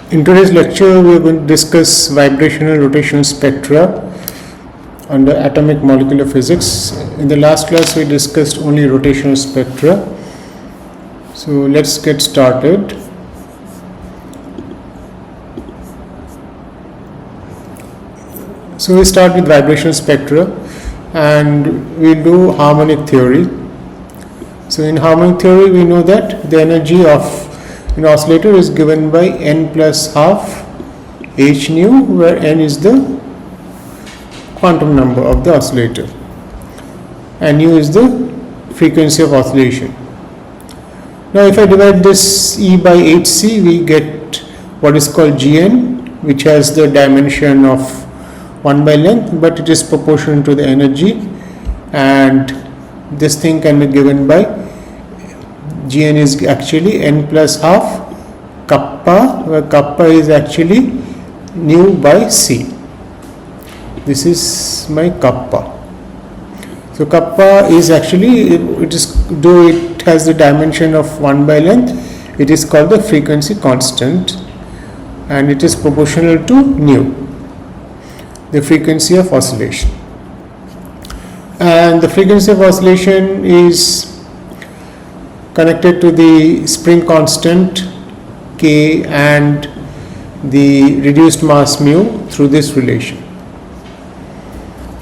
In today's lecture, we are going to discuss vibrational rotational spectra under atomic molecular physics. In the last class, we discussed only rotational spectra. So let's get started. So we start with vibrational spectra and we'll do harmonic theory. So in harmonic theory, we know that the energy of an oscillator is given by n plus half h nu, where n is the quantum number of the oscillator and nu is the frequency of oscillation. Now if I divide this E by hc, we get what is called Gn, which has the dimension of 1 by length, but it is proportional to the energy, and this thing can be given by Gn is actually n plus half kappa, where kappa is actually nu by c. This is my kappa. So kappa is actually, it is, though it has the dimension of 1 by length, it is called the frequency constant and it is proportional to nu, the frequency of oscillation. And the frequency of oscillation is connected to the spring constant K and the reduced mass mu through this relation.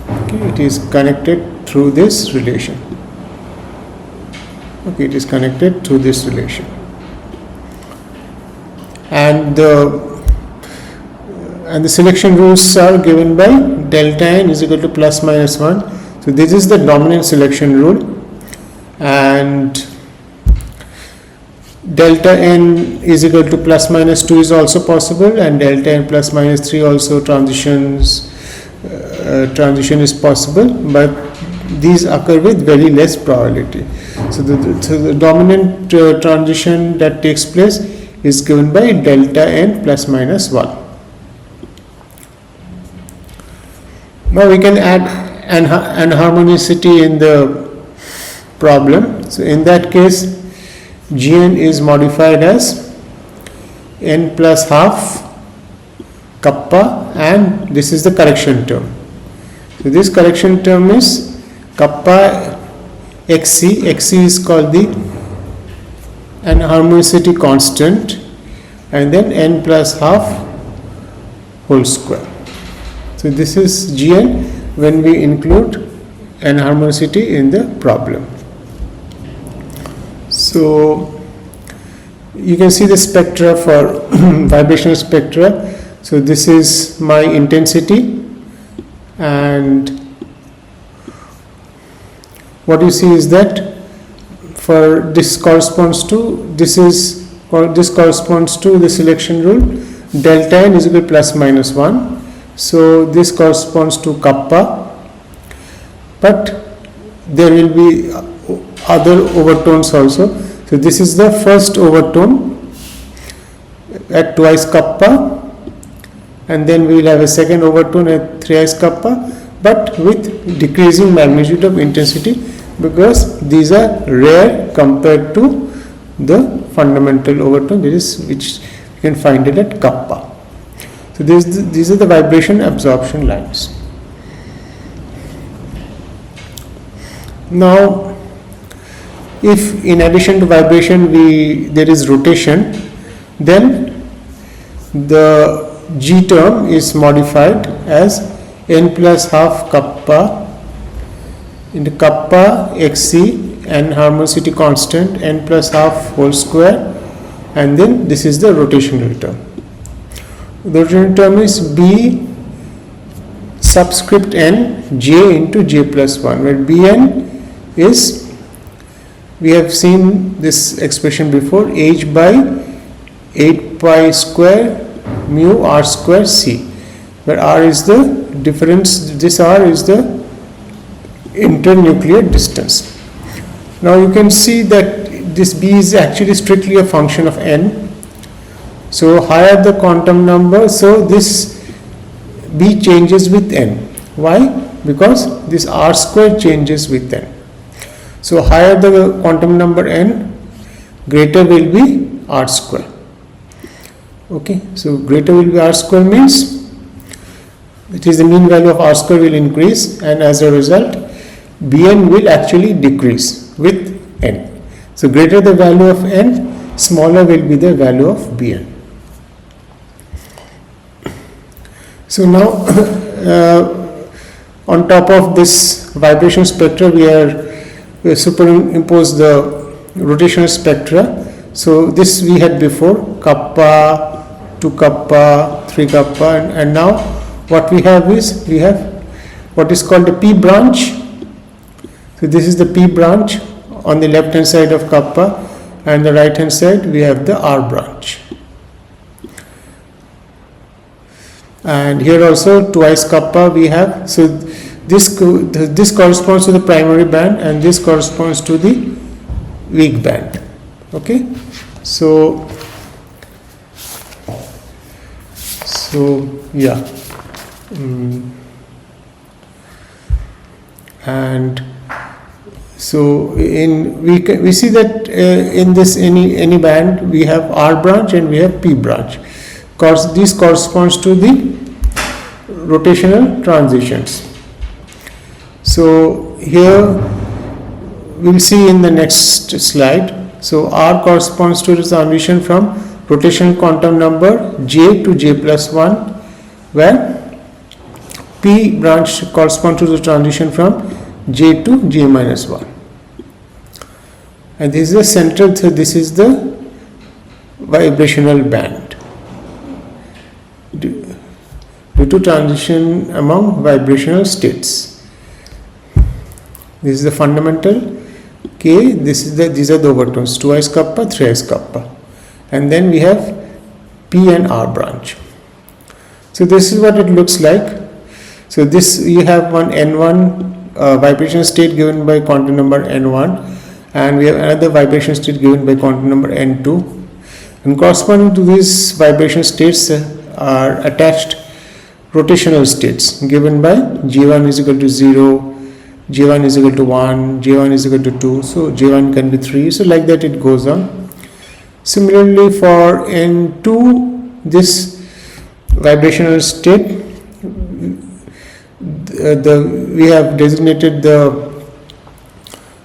Okay, it is connected through this relation. Okay, it is connected through this relation. And the selection rules are given by delta n is equal to plus minus 1. So this is the dominant selection rule, and delta n is equal to plus minus 2 is also possible, and delta n plus minus 3 also transition is possible, but these occur with very less probability. So the dominant transition that takes place is given by delta n plus minus 1. Now we can add an harmonicity in the problem. So in that case, Gn is modified as n plus half kappa, and this is the correction term. So this correction term is kappa xc. Xc is called the harmonicity constant, and then n plus half whole square. So this is Gn when we include an harmonicity in the problem. So you can see the spectra for vibrational spectra. So this is my intensity, and what you see is that for this corresponds to this corresponds to the selection rule, delta n is equal to plus minus 1. So this corresponds to kappa, but there will be other overtones also. So this is the first overtone at twice kappa, and then we will have a second overtone at thrice kappa, but with decreasing magnitude of intensity, because these are rare compared to the fundamental overtone, which you can find it at kappa. So these are the vibration absorption lines. Now, if in addition to vibration there is rotation, then the G term is modified as n plus half kappa into kappa xc and harmonicity constant n plus half whole square, and then this is the rotational term. The rotational term is B subscript n j into j plus 1, where Bn is, we have seen this expression before, h by 8 pi square mu r square c, where r is the difference, this r is the internuclear distance. Now you can see that this B is actually strictly a function of n. So higher the quantum number, so this B changes with n. Why? Because this r square changes with n. So higher the quantum number n, greater will be r square. Okay, so greater will be r square means it is the mean value of r square will increase, and as a result Bn will actually decrease with n. So greater the value of n, smaller will be the value of Bn. So now on top of this vibration spectra we superimpose the rotational spectra. So this we had before, kappa, 2 kappa, 3 kappa, and now what we have is, we have what is called the P branch. So this is the P branch on the left hand side of kappa, and the right hand side we have the R branch. And here also twice kappa we have. So this corresponds to the primary band, and this corresponds to the weak band. Okay, so yeah, and so we see that in this any band we have R branch and we have P branch. This corresponds to the rotational transitions. So here we will see in the next slide. So R corresponds to the transition from rotational quantum number j to j plus 1, where P branch corresponds to the transition from j to j minus 1. And this is the central, so this is the vibrational band due to transition among vibrational states. This is the fundamental K, these are the overtones, 2s kappa, 3s kappa, and then we have P and R branch. So this is what it looks like. So this you have one N1 vibration state given by quantum number N1, and we have another vibration state given by quantum number N2, and corresponding to these vibration states are attached rotational states given by J1 is equal to 0, J1 is equal to 1, J1 is equal to 2, so J1 can be 3, so like that it goes on. Similarly for N2, this vibrational state, we have designated the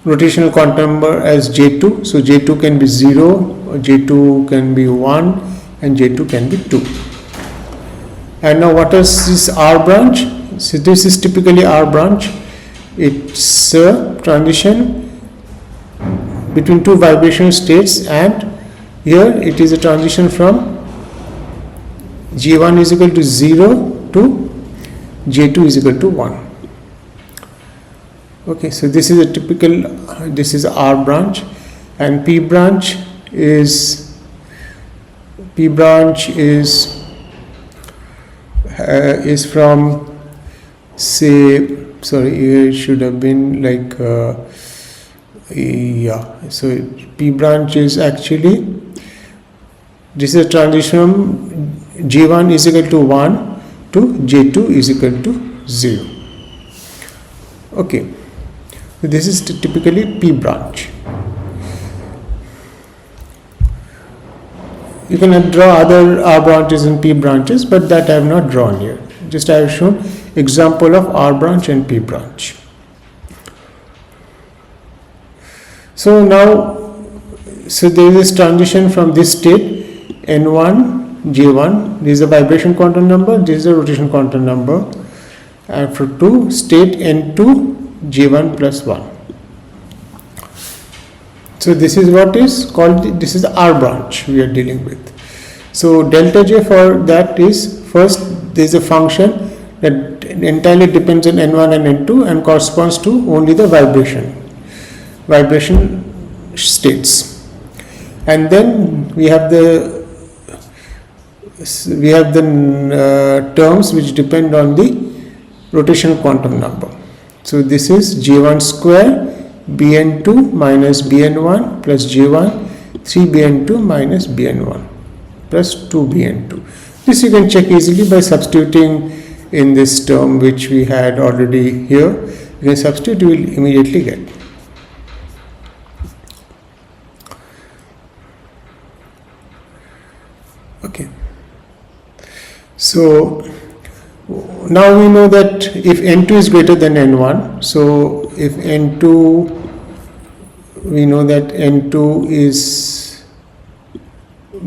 rotational quantum number as J2, so J2 can be 0, J2 can be 1, and J2 can be 2. And now what is this R branch? So this is typically R branch. It's a transition between two vibration states, and here it is a transition from J1 is equal to 0 to J2 is equal to 1. Okay, so this is a typical, this is R branch, and P branch is from, say, sorry, here it should have been like yeah, so P branch is actually, this is a transition from J1 is equal to 1 to J2 is equal to 0. Okay, so this is typically P branch. You can draw other R branches and P branches, but that I have not drawn here. Just I have shown example of R branch and P branch. So now, so there is transition from this state N1 J1, this is a vibration quantum number, this is a rotation quantum number, and for to state N2 J1 plus 1. So this is what is called, this is the R branch we are dealing with. So delta J for that is, first there is a function that entirely depends on N1 and N2 and corresponds to only the vibration states. And then we have the terms which depend on the rotational quantum number. So this is J1 square Bn2 minus Bn1 plus J1 3Bn2 minus Bn1 plus 2Bn2. This you can check easily by substituting in this term which we had already here. You can substitute, you will immediately get. Okay. So now we know that if N2 is greater than N1, so if N2, we know that N2 is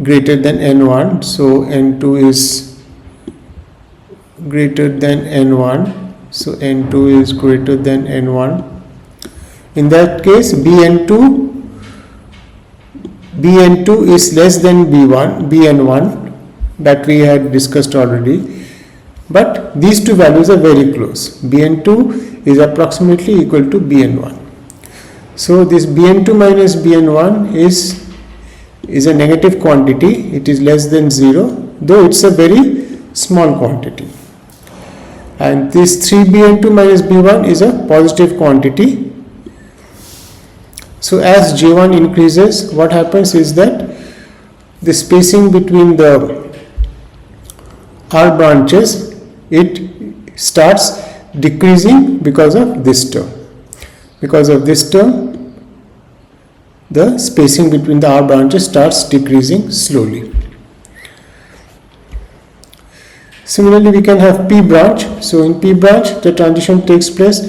greater than N1, so N2 is greater than N1, so N2 is greater than N1. In that case, Bn2 is less than Bn1, that we had discussed already, but these two values are very close. Bn2 is approximately equal to Bn1. So this Bn2 minus Bn1 is a negative quantity. It is less than 0, though it's a very small quantity. And this 3Bn2 minus B1 is a positive quantity. So as J1 increases, what happens is that the spacing between the R branches, it starts decreasing because of this term. Because of this term, the spacing between the R branches starts decreasing slowly. Similarly, we can have P branch. So in P branch, the transition takes place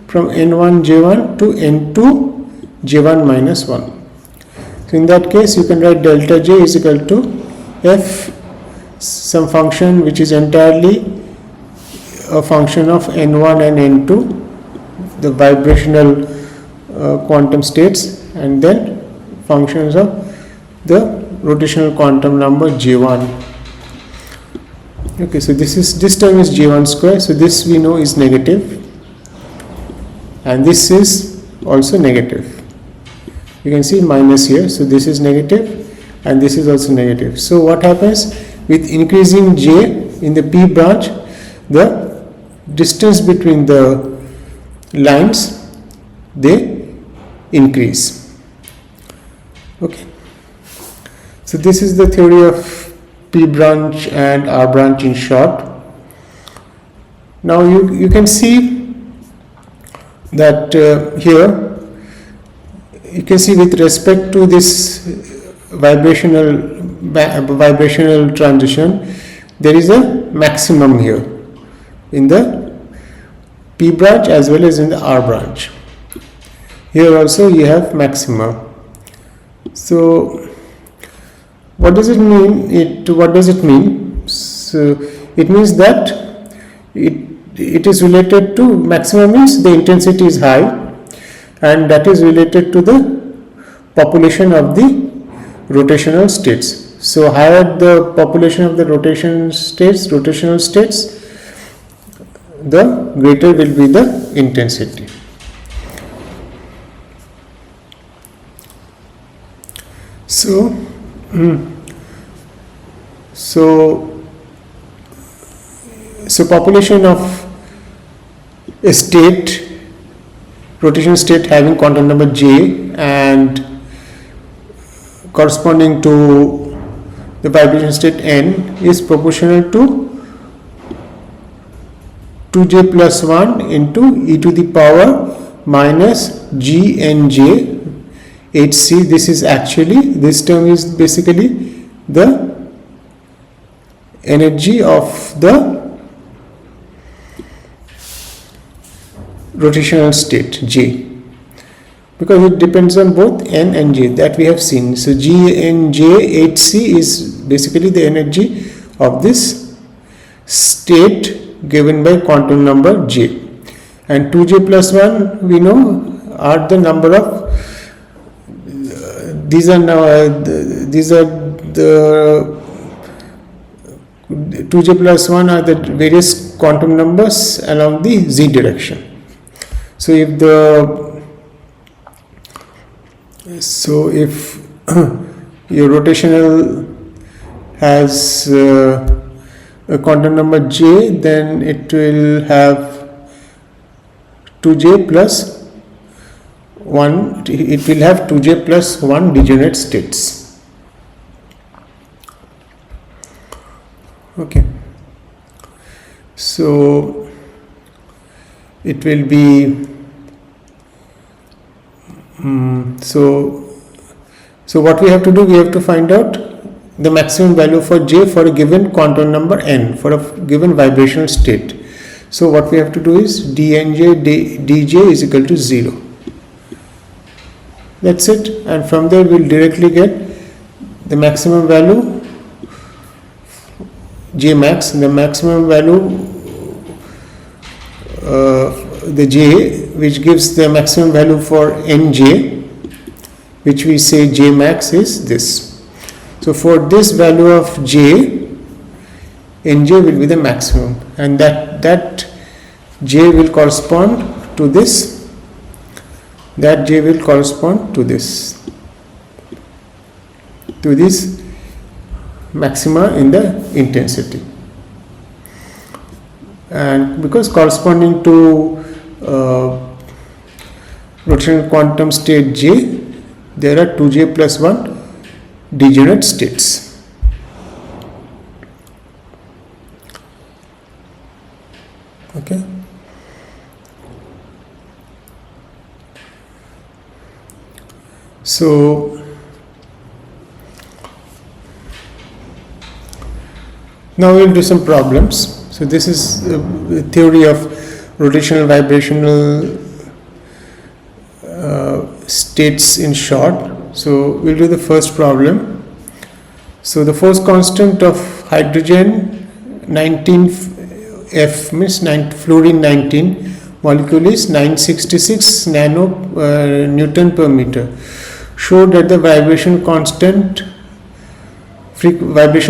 from N1 J1 to N2 J1 minus 1. So in that case, you can write delta J is equal to F, some function which is entirely a function of N1 and N2, the vibrational quantum states, and then functions of the rotational quantum number J1. Okay, so this term is J1 square, so this we know is negative, and this is also negative. You can see minus here, so this is negative and this is also negative. So what happens with increasing J in the P branch, the distance between the lines, they increase. Okay, so this is the theory of P branch and R branch in short. Now you can see that here you can see with respect to this vibrational transition, there is a maximum here in the P branch as well as in the R branch. Here also you have maxima. So what does it mean? What does it mean? So it means that it is related to maximum, means the intensity is high, and that is related to the population of the rotational states. So higher the population of the rotational states, the greater will be the intensity. So population of a state, rotational state having quantum number J and corresponding to the vibration state N is proportional to 2J plus 1 into e to the power minus GNJ HC. This is actually, this term is basically the energy of the rotational state J, because it depends on both N and J, that we have seen. So GNJ is basically the energy of this state given by quantum number J, and 2J plus 1 we know are the number of these are the 2J plus 1 are the various quantum numbers along the Z direction. So if your rotational has a quantum number J, then it will have 2J plus 1, it will have 2J plus 1 degenerate states. Okay, so it will be so what we have to do, we have to find out the maximum value for J for a given quantum number n, for a given vibrational state. So what we have to do is dnj dj is equal to 0. That's it, and from there we'll directly get the maximum value J max, the maximum value the J, which gives the maximum value for nj, which we say J max is this. So for this value of J, nj will be the maximum, and that J will correspond to this. That J will correspond to this maxima in the intensity, and because corresponding to rotational quantum state J, there are 2J plus 1 degenerate states. Okay. So now we'll do some problems. So this is the theory of rotational vibrational states in short. So we'll do the first problem. So the force constant of hydrogen 19F means fluorine 19 molecule is 966 Newton per meter. Show that the vibration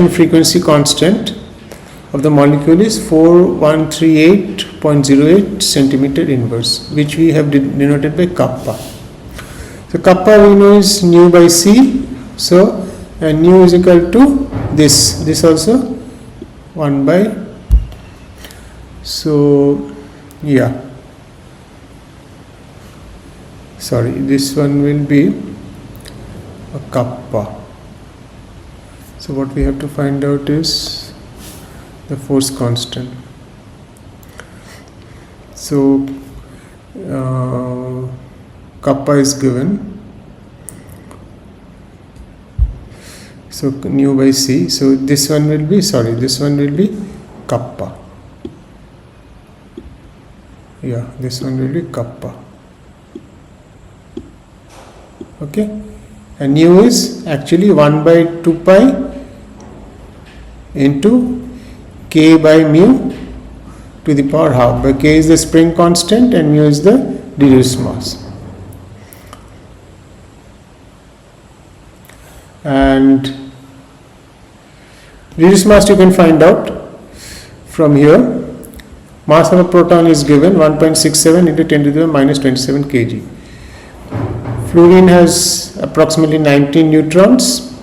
frequency constant of the molecule is 4138.08 centimeter inverse, which we have denoted by kappa. So kappa we know is nu by c. So and nu is equal to this also 1 by. So yeah, sorry, this one will be a kappa. So what we have to find out is the force constant. So kappa is given. So nu by c. So this one will be kappa. Yeah, this one will be kappa. Okay, and nu is actually 1 by 2 pi into k by mu to the power half, where k is the spring constant and mu is the reduced mass. And reduced mass you can find out from here. Mass of a proton is given 1.67 into 10 to the minus 27 kg. Fluorine has approximately 19 neutrons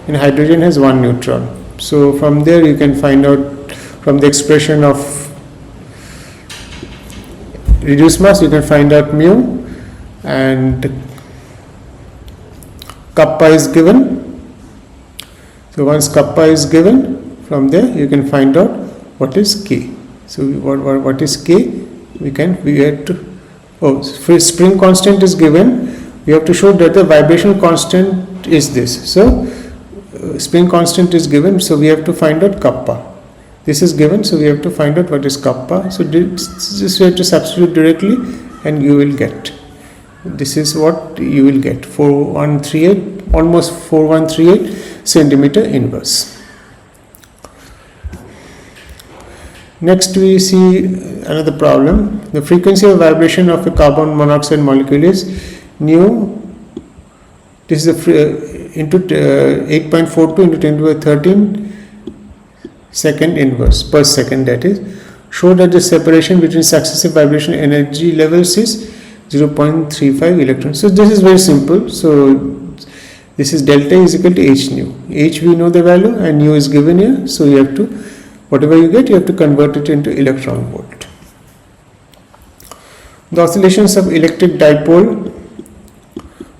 and hydrogen has 1 neutron. So from there you can find out, from the expression of reduced mass, you can find out mu, and kappa is given. So once kappa is given, from there you can find out what is k. So what is k? We have to, spring constant is given. We have to show that the vibration constant is this. So spring constant is given, so we have to find out kappa. This is given, so we have to find out what is kappa. So this we have to substitute directly, and you will get. This is what you will get: 4138, almost 4138 centimeter inverse. Next we see another problem. The frequency of vibration of a carbon monoxide molecule is nu. This is into 8.42 into 10 to the 13 second inverse per second, that is. Show that the separation between successive vibration energy levels is 0.35 electrons. So this is very simple. So this is delta is equal to h nu. H we know the value and nu is given here. So you have to, whatever you get, you have to convert it into electron volt. The oscillations of electric dipole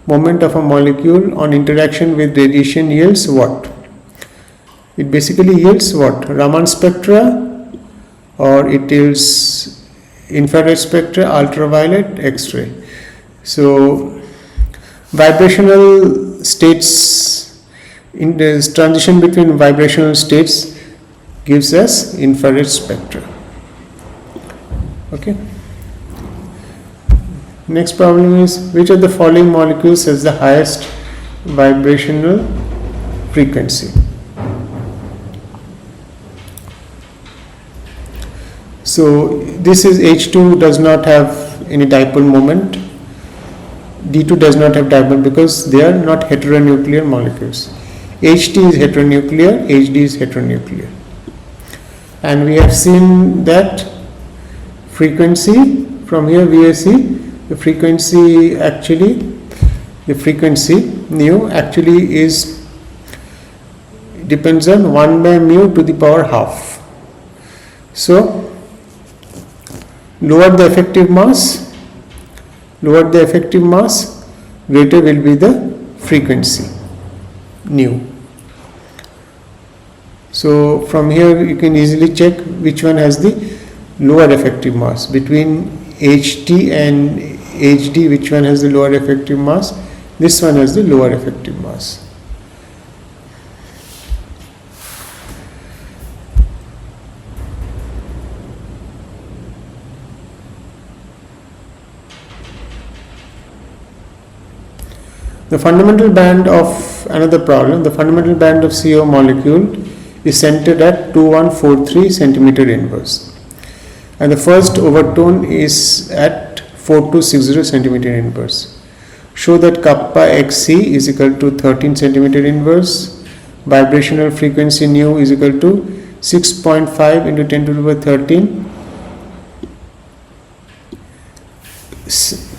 moment of a molecule on interaction with radiation yields what? It basically yields what? Raman spectra, or it yields infrared spectra, ultraviolet, X-ray. So vibrational states in this transition between vibrational states gives us infrared spectra. Okay. Next problem is, which of the following molecules has the highest vibrational frequency? So this is H2 does not have any dipole moment. D2 does not have dipole because they are not heteronuclear molecules. HT is heteronuclear, HD is heteronuclear. And we have seen that frequency, from here we see the frequency nu actually is depends on 1 by mu to the power half. So lower the effective mass, greater will be the frequency nu. So from here you can easily check which one has the lower effective mass. Between HT and HD, which one has the lower effective mass? This one has the lower effective mass. The fundamental band of another problem, the fundamental band of CO molecule is centered at 2143 centimeter inverse, and the first overtone is at 4260 centimeter inverse. Show that kappa xc is equal to 13 centimeter inverse, vibrational frequency nu is equal to 6.5 into 10 to the power 13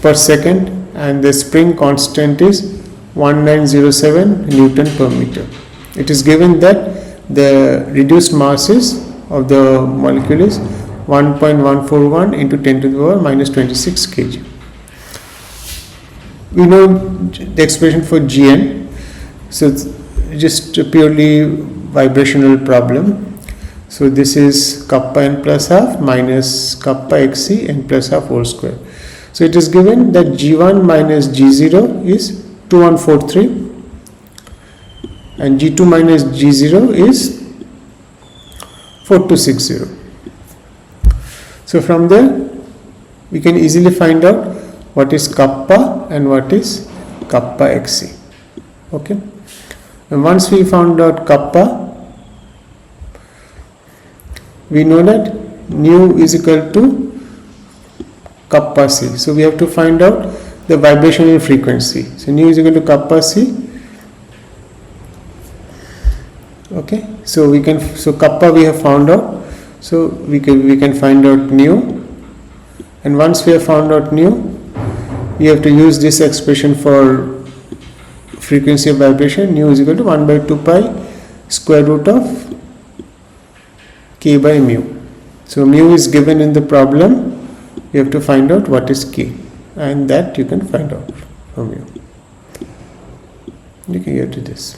per second, and the spring constant is 1907 Newton per meter. It is given that the reduced masses of the molecule is 1.141 into 10 to the power minus 26 kg. We know the expression for Gn, so it's just a purely vibrational problem. So this is kappa n plus half minus kappa xc n plus half whole square. So it is given that G1 minus G0 is 2143 and G2 minus G0 is 4260. So from there we can easily find out what is kappa and what is kappa xc. Okay, and once we found out kappa, we know that nu is equal to kappa c. So we have to find out the vibrational frequency. So nu is equal to kappa c. Okay, so kappa we have found out. So we can find out nu, and once we have found out nu, we have to use this expression for frequency of vibration. Nu is equal to 1 by 2 pi square root of k by mu. So mu is given in the problem. You have to find out what is k, and that you can find out from here. You can get to this,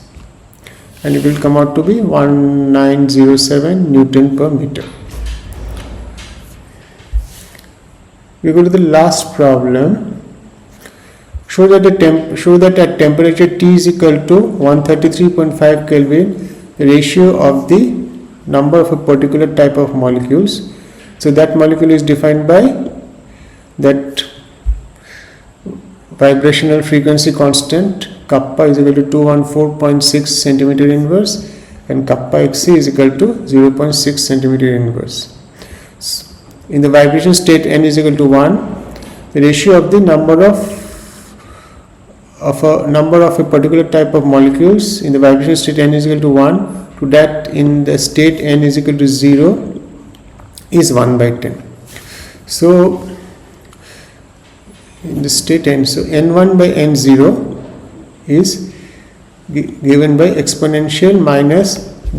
and it will come out to be 1907 Newton per meter. We go to the last problem. Show that at temperature T is equal to 133.5 Kelvin, the ratio of the number of a particular type of molecules. So that molecule is defined by that vibrational frequency constant kappa is equal to 214.6 centimeter inverse and kappa xc is equal to 0.6 centimeter inverse. In the vibration state n is equal to 1, the ratio of the number of a particular type of molecules in the vibration state n is equal to 1 to that in the state n is equal to 0 is 1 by 10. So in the state n, so n1 by n0 is given by exponential minus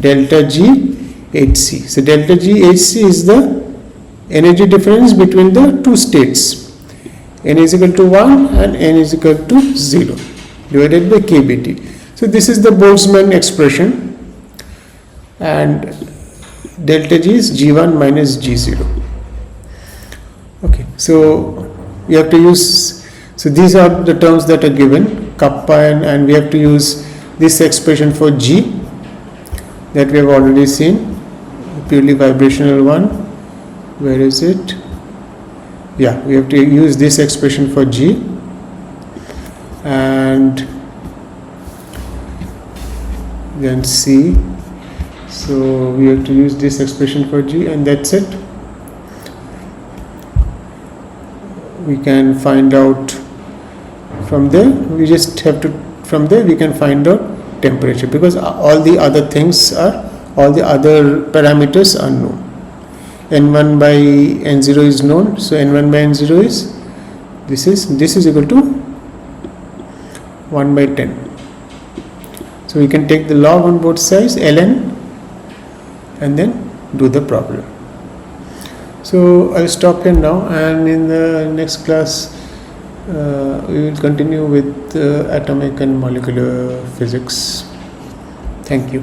delta G Hc. So delta G Hc is the energy difference between the two states. N is equal to 1 and n is equal to 0 divided by kBt. So this is the Boltzmann expression, and delta G is G1 minus G0. Okay, so we have to use, so these are the terms that are given, kappa, and we have to use this expression for G that we have already seen, purely vibrational one. Where is it? Yeah, we have to use this expression for G, and then C. So we have to use this expression for G, and that's it. We can find out from there. We just have to, from there we can find out temperature, because all the other parameters are known. N1 by N0 is known, so N1 by N0 is this is equal to 1 by 10. So we can take the log on both sides, ln, and then do the problem. So I'll stop here now, and in the next class we will continue with atomic and molecular physics. Thank you.